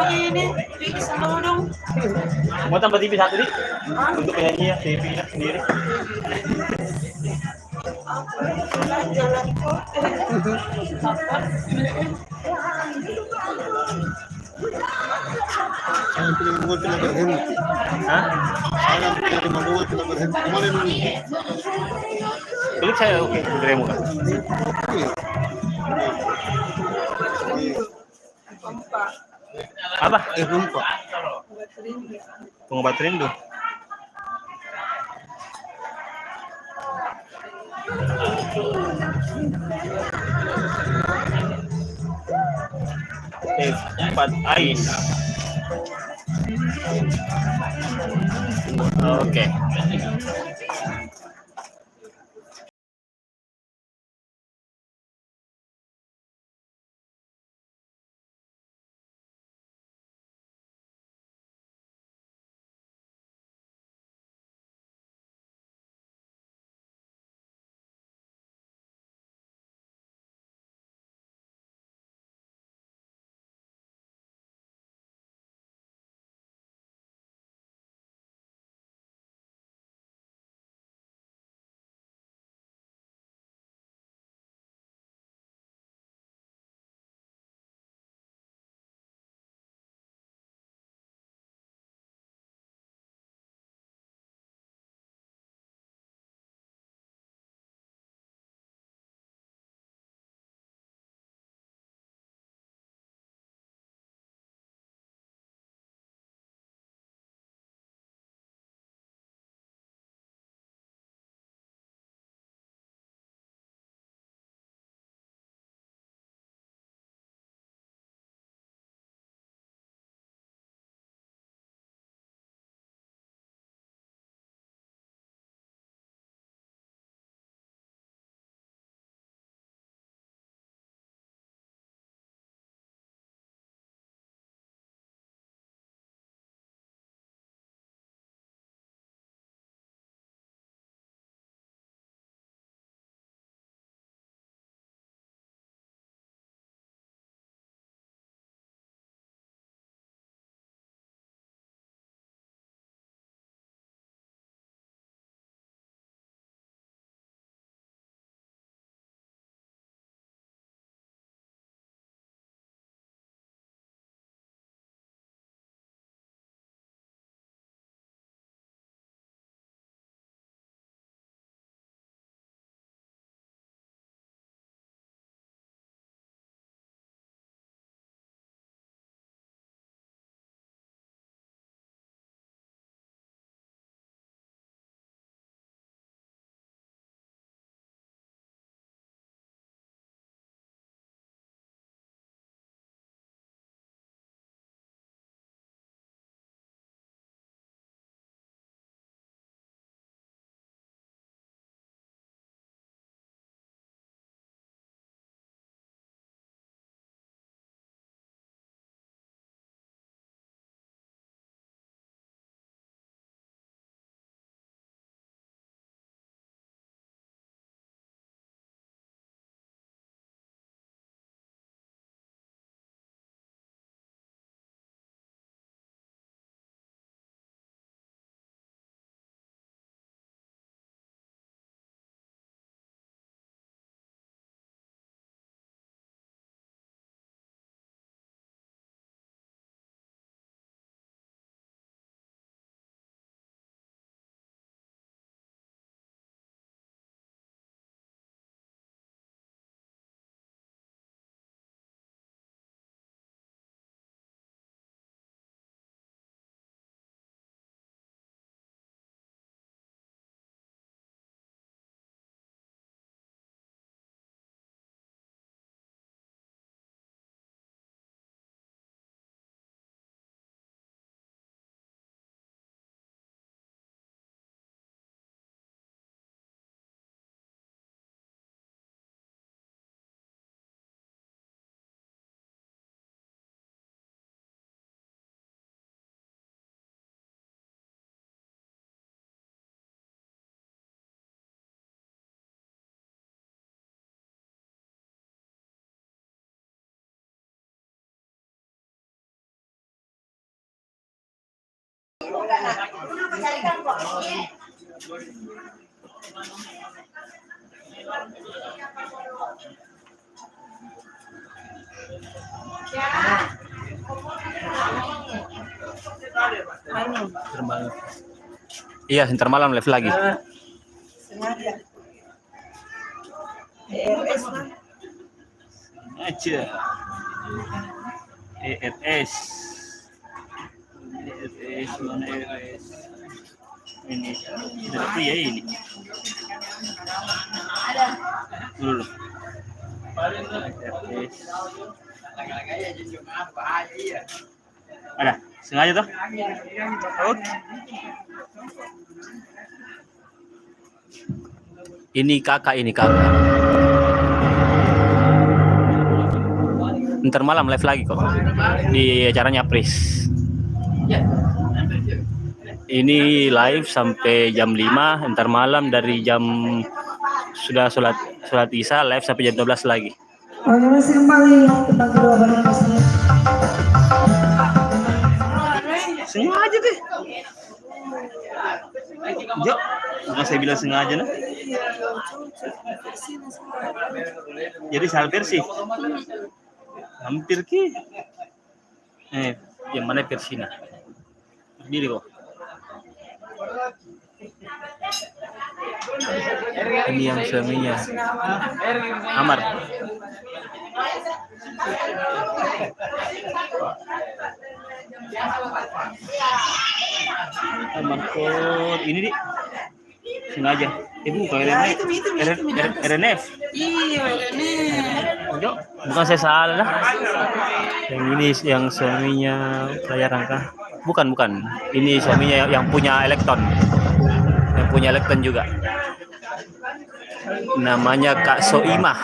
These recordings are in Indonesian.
Ya, ini fix dong. Mau tambah TV satu di Hah? untuk penyanyi ya TV-nya sendiri. Jalan kok. Saya pilih mongol tidak berhenti. Hah? Saya pilih mongol tidak berhenti. Kemarin ini. Klik saya oke dari muka. Empat. Apa? Rumpa. Pengobat rindu. Empat ais. Oke. Intermalam. Iya, intermalam live lagi. Sengaja. ERS lah. Aja. ERS. ERS mana ERS? Ini itu ya ini. Dulu. ERS. Ada, sengaja tuh? Oke. Ini kakak. Ntar malam live lagi kok di acaranya Pris. Ini live sampai jam 5, ntar malam dari jam sudah sholat Isya live sampai jam 12 lagi. Oke, masih kembali tentang kedua barang pasnya. Sengaja deh. Jo, bukan saya bilang sengaja nah. Jadi salah versi. Hampir ki. Yang mana versinya? Berdiri kok. Ini yang suaminya. Amar. Amar kod ini di sengaja. Bukan RNF. Iya, ini. Ojo, bukan saya salah dah. Yang ini yang suaminya layar angka. Bukan. Ini suaminya yang punya Elektron. Yang punya Elektron juga. Namanya Kak Soimah.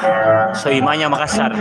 Soimahnya Makassar.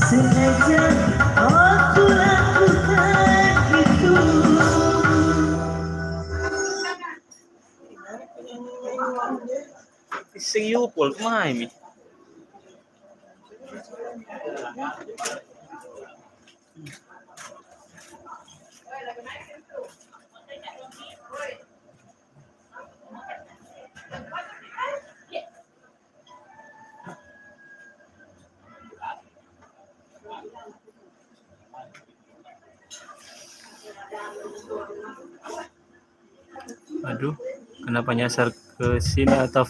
Sengaja aku lakukan itu. Sing yupol kumain mi. Aduh, kenapa nyasar ke sini atau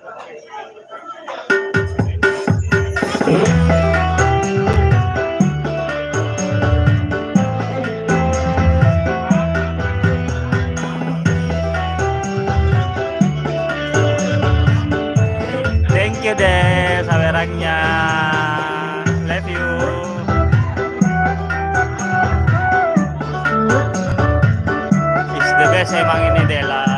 Thank you deh sawerangnya. Love you. It's the best emang ini Dela.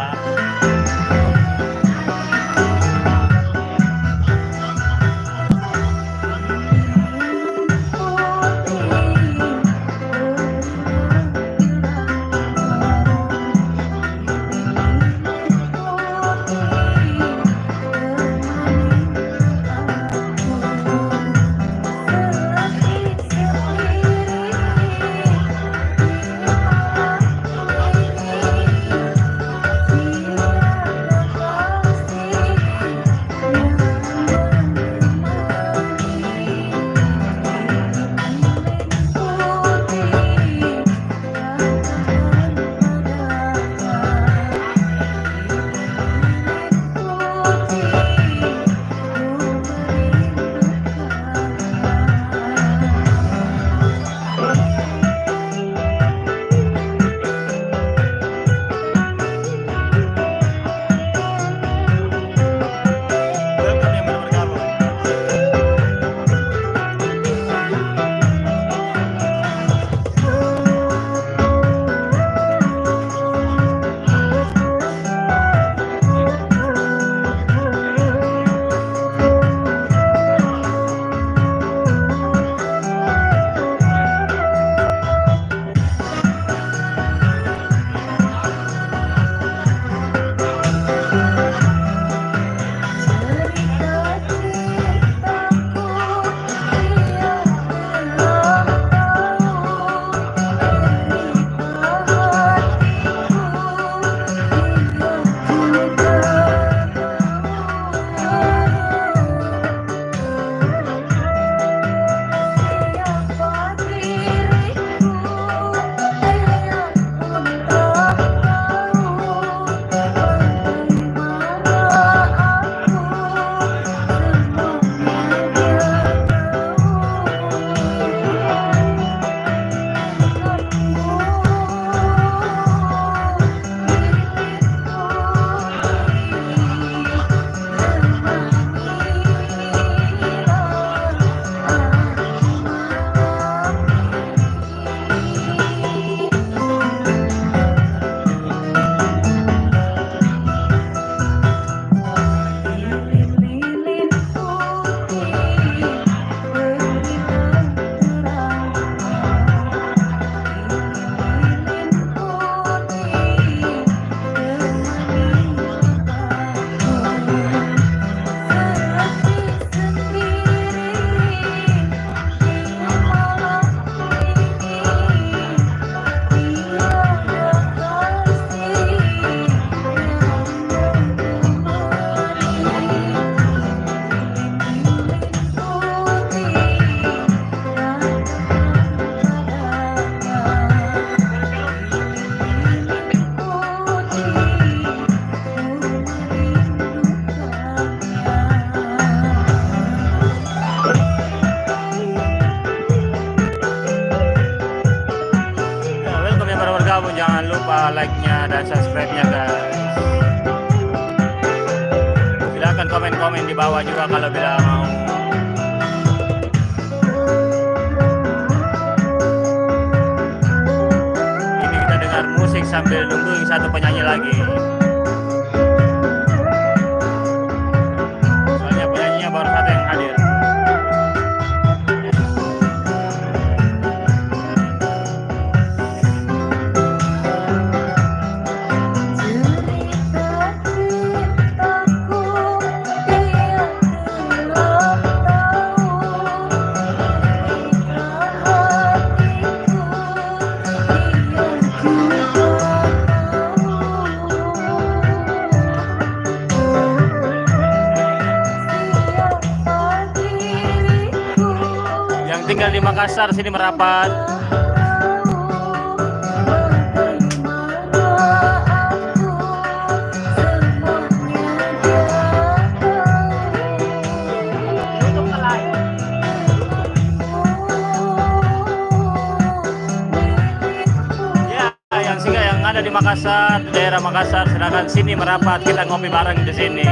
Welcome yang baru bergabung. Jangan lupa like-nya dan subscribe-nya guys. Silakan komen-komen di bawah juga kalau bila mau. Ini kita dengar musik sambil nunggu satu penyanyi lagi. Soalnya penyanyinya baru satu yang hadir. Tinggal di Makassar sini merapat. ada di Makassar, daerah Makassar, silakan sini merapat, kita ngopi bareng di sini.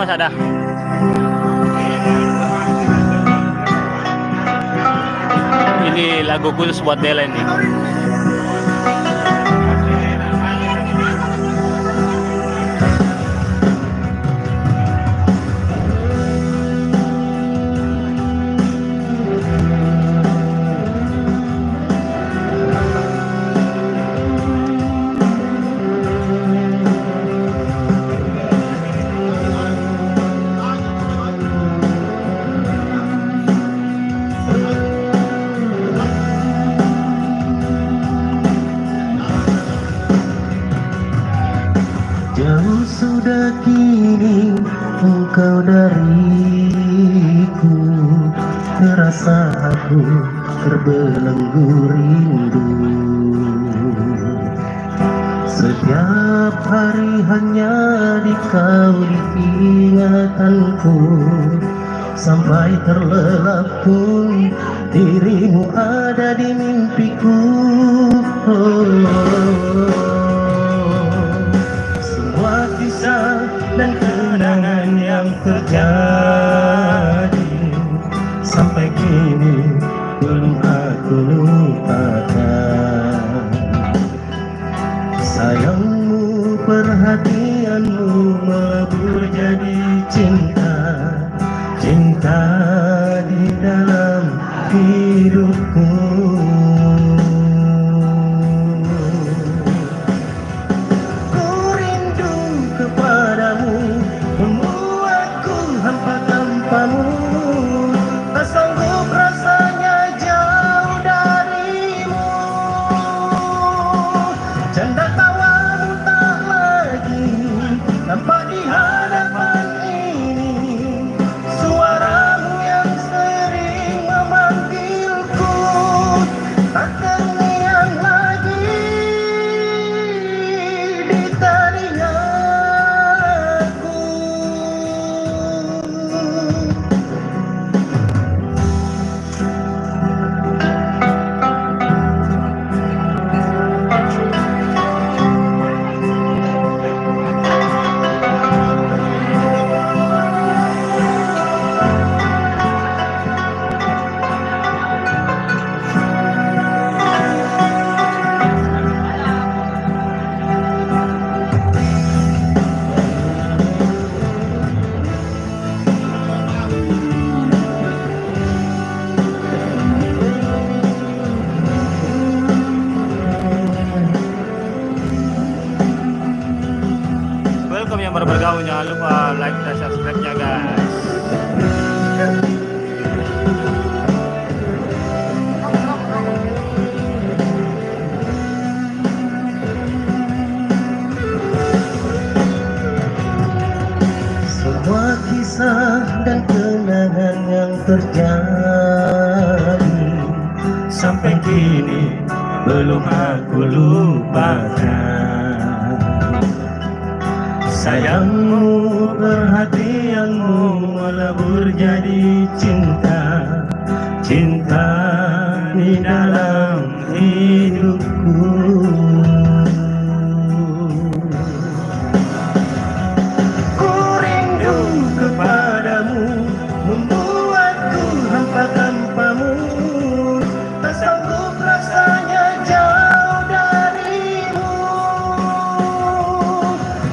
Mas ada. Ini lagu khusus buat Dela ini. Jauh sudah kini engkau dariku, terasa aku terbelenggu rindu. Setiap hari hanya di kau di ingatanku, sampai terlelap pun dirimu ada di mimpiku. Semua kisah dan kenangan yang terjadi sampai kini belum aku lupakan. Sayangmu, perhatianmu melebur jadi cinta, cinta di dalam hidupku. Ku rindu kepadamu, membuatku hampa tanpamu. Tak sanggup rasanya jauh darimu. Canda tawamu tak lagi nampak di hadapan ini. Suaramu yang sering memanggilku tak terngiang lagi di telingaku. Welcome yang baru bergabung, jangan lupa like dan subscribe-nya guys. Semua kisah dan kenangan yang terjadi sampai kini belum aku lupakan. Sayangmu, perhatianmu melebur jadi cinta, cinta di dalam hidupku. Ku rindu kepadamu, membuatku hampa tanpamu. Tak sanggup rasanya jauh darimu.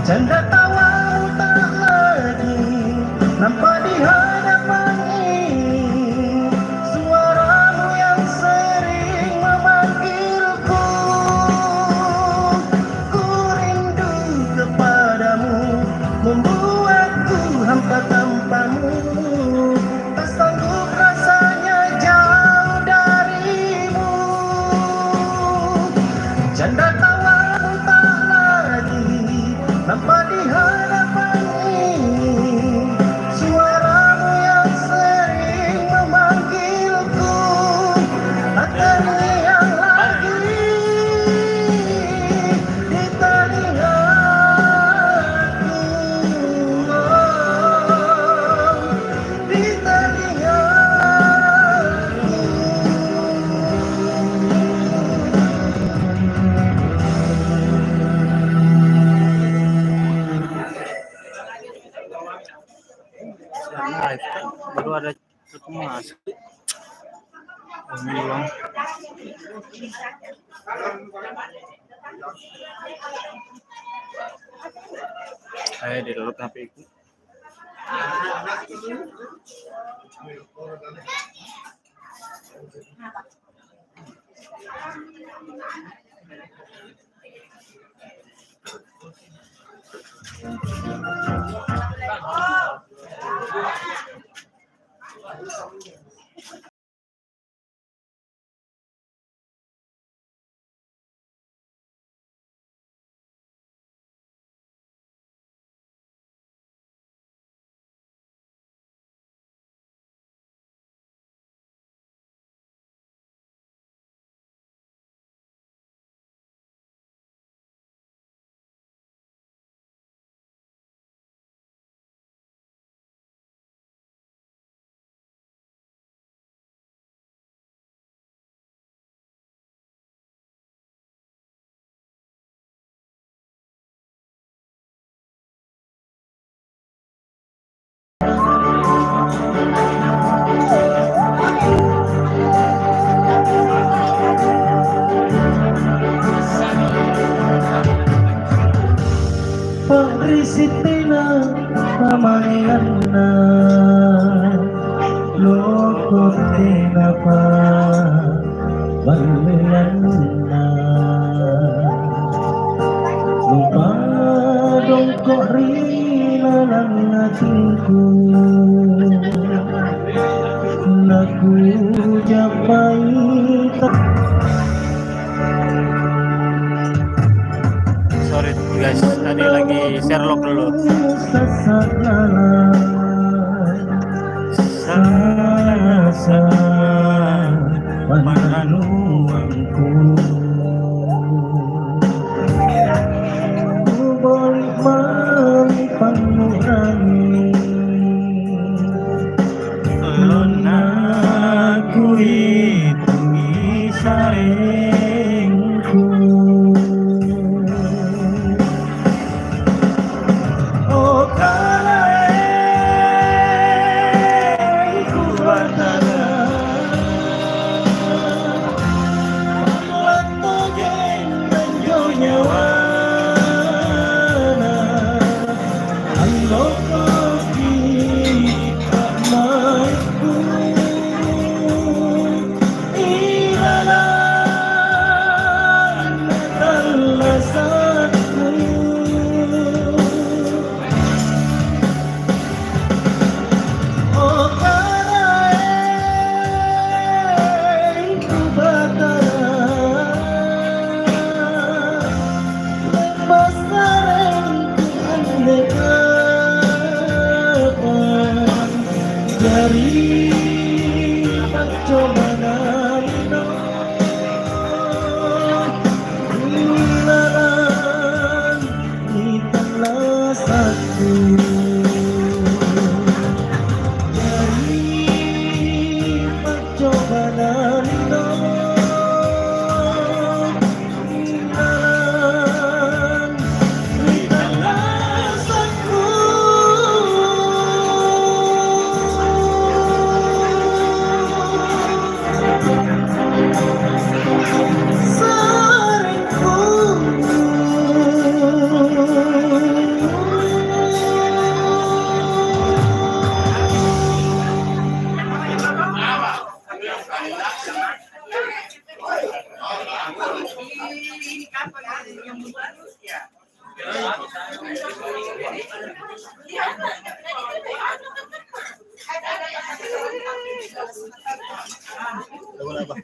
Canda tawamu tak lagi nampak di hadapan ini. Suaramu yang sering memanggilku. Ku rindu kepadamu, membuatku hampa tanpamu. Tak sanggup rasanya jauh darimu. Canda tawamu tak lagi nampak di hadapan ini. Suaramu yang sering memanggilku tak terhiang lagi di telingaku. Di telingaku. Live kan baru ada satu masuk. Ini bang. Ayo di download HP ku. Pagrisitina pamangana lokotina pa balena lumadong ko rina lang atinku nagujabay Sorry guys, tadi lagi Sherlock dulu. Sasa pananuanku boleh melipanurani aku hitungi sarengku. Oh kalengku batara waktu gendeng nyawana anggota kita mainku ilalang natalasanku. Oh kalengku batara lepas sarengku andai kapan dari percobaan ilalang italah satu dari percobaan Wala ba?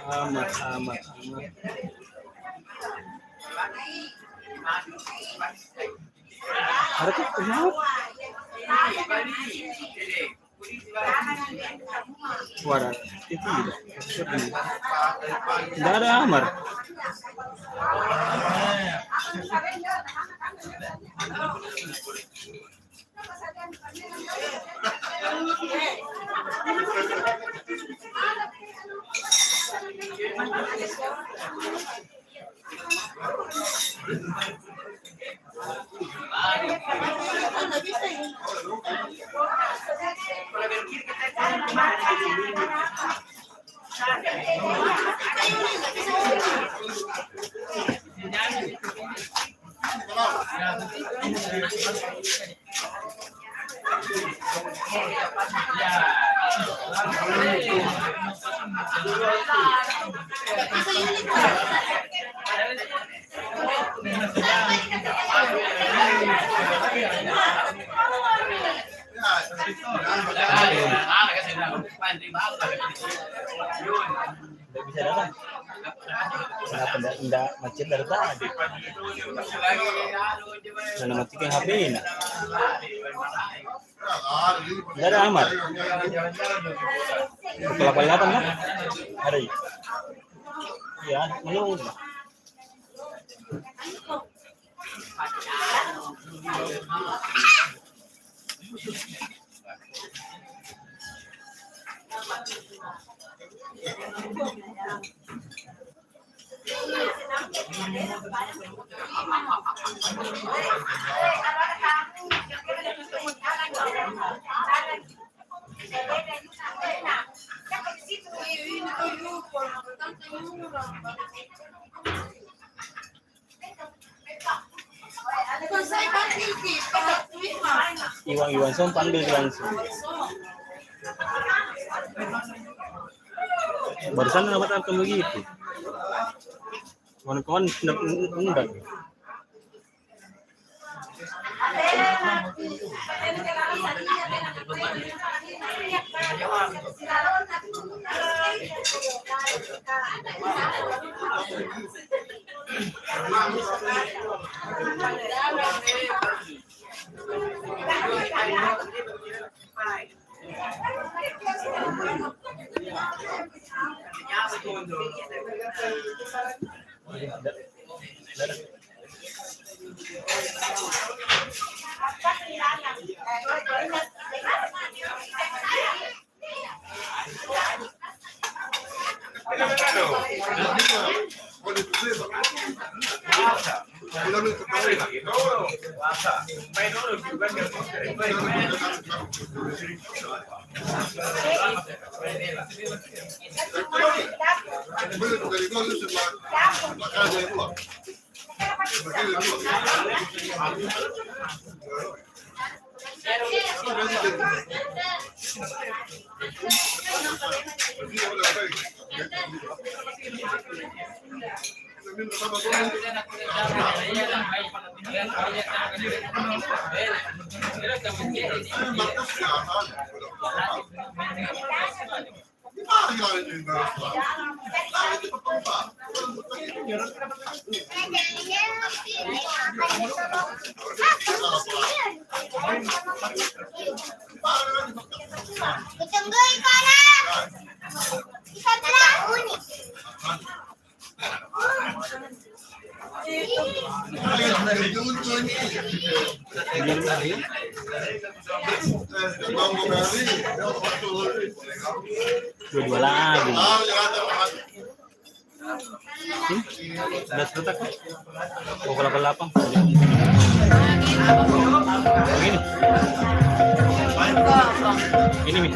Amat. Ada tuh kenapa? Wadah, itu tidak ada Amar. Tidak bisa datang. Kenapa tidak macet dari tadi? Mana matikan HP ini? Tidak ada Amar. Kalau paling apa kan? Ada ya? Ya, belum. Iwan Som panggil langsung. Barusan dapat apa begitu? Kawan-kawan undang. Ditungguin ko na! Isa lang, unik. Dua-dua lagi. Belas retak kan? O kalapang. Begini. Ini Mi.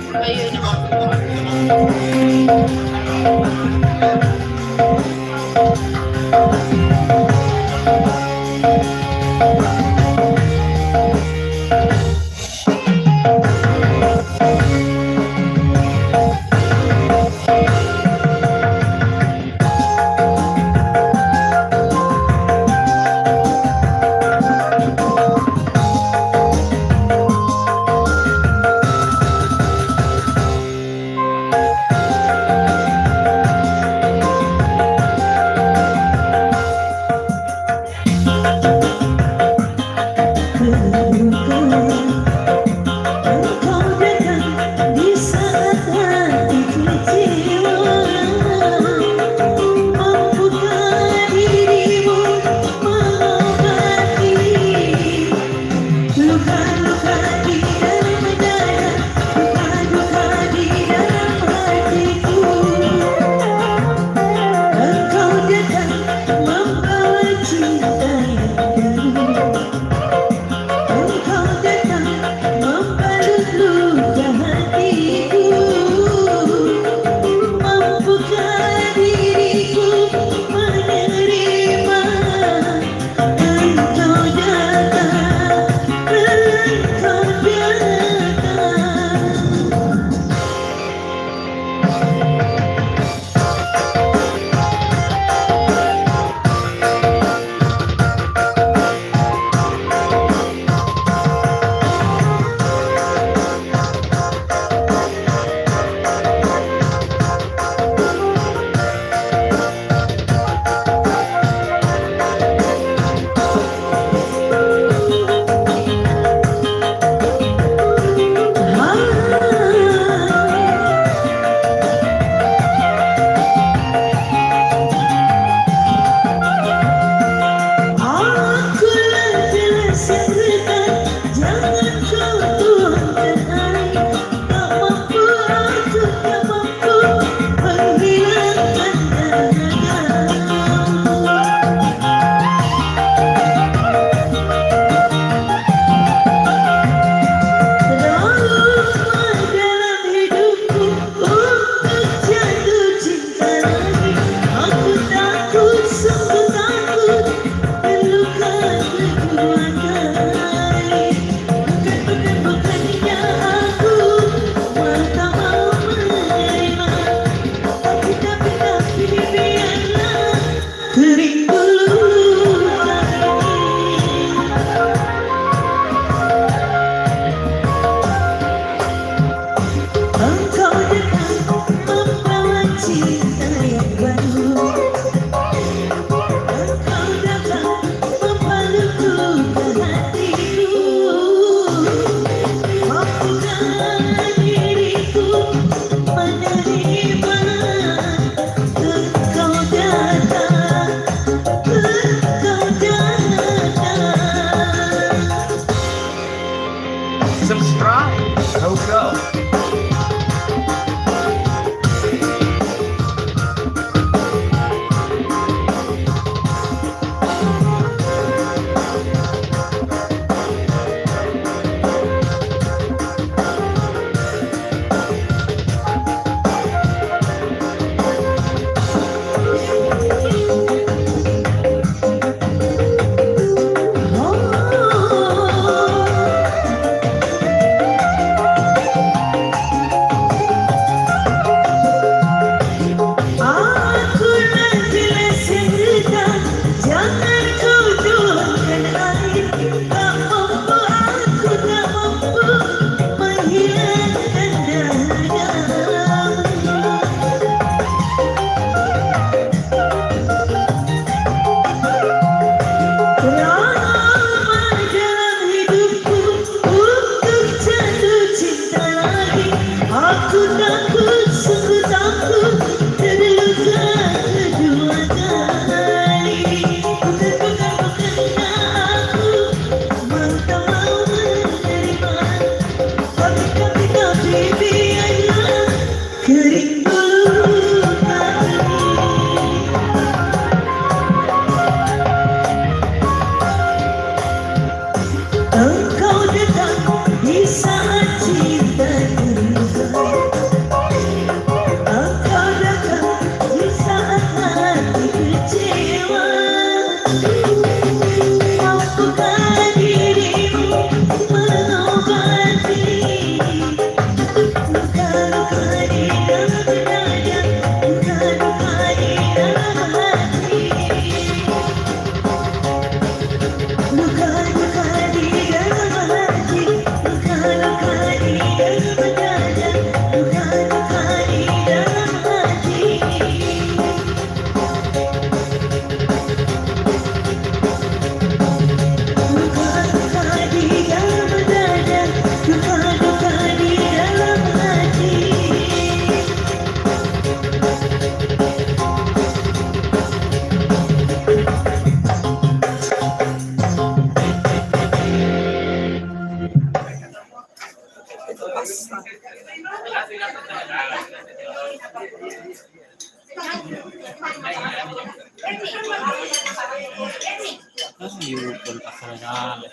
Yukon Pasaragala.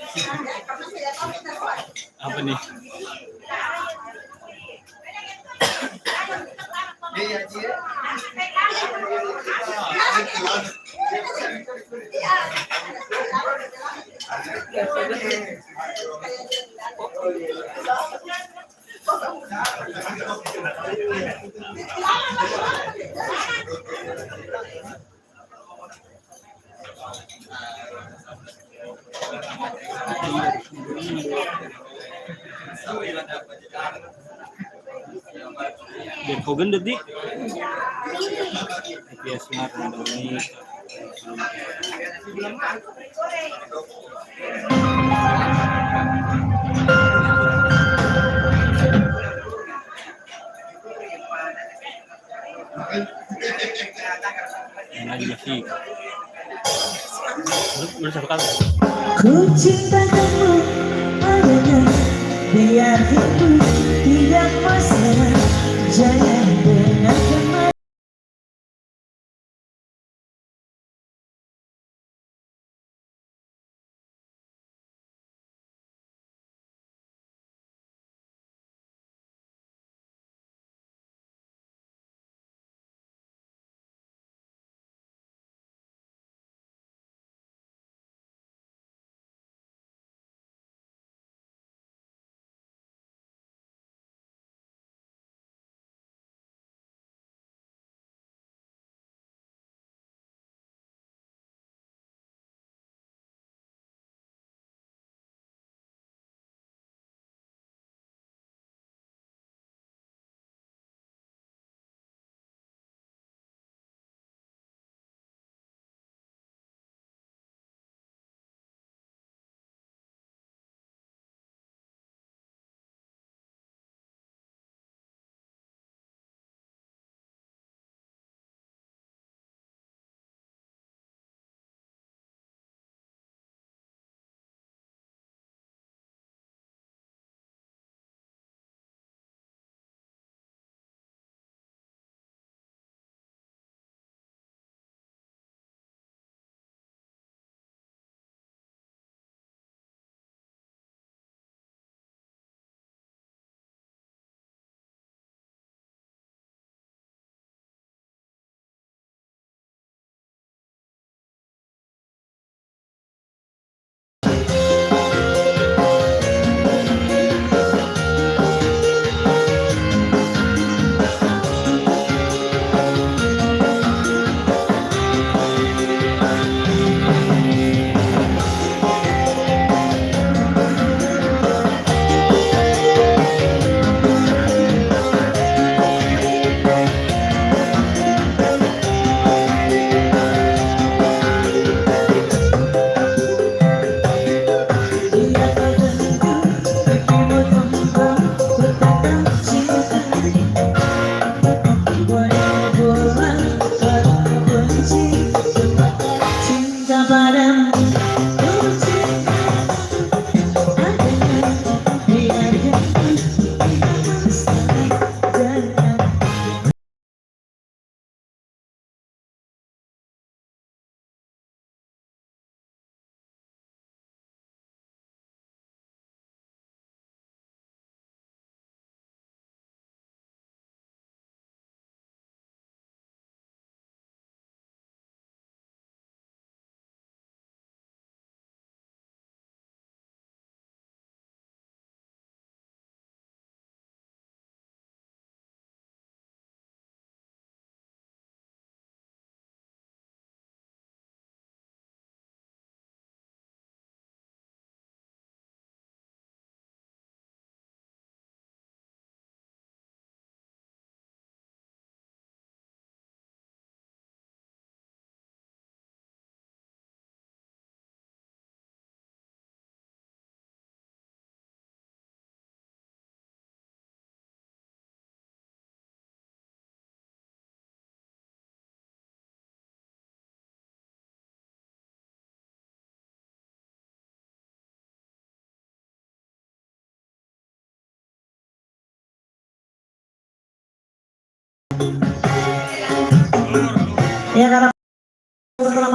Apa nih? Biar kau gendut di. Ya smart ini. Yang lagi masih. Udah satu kali. Ku cinta kamu adanya, biar hidup tidak masalah. Jangan dengarkan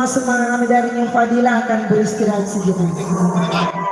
Semua dari Fadilah akan beristirahat sejenak.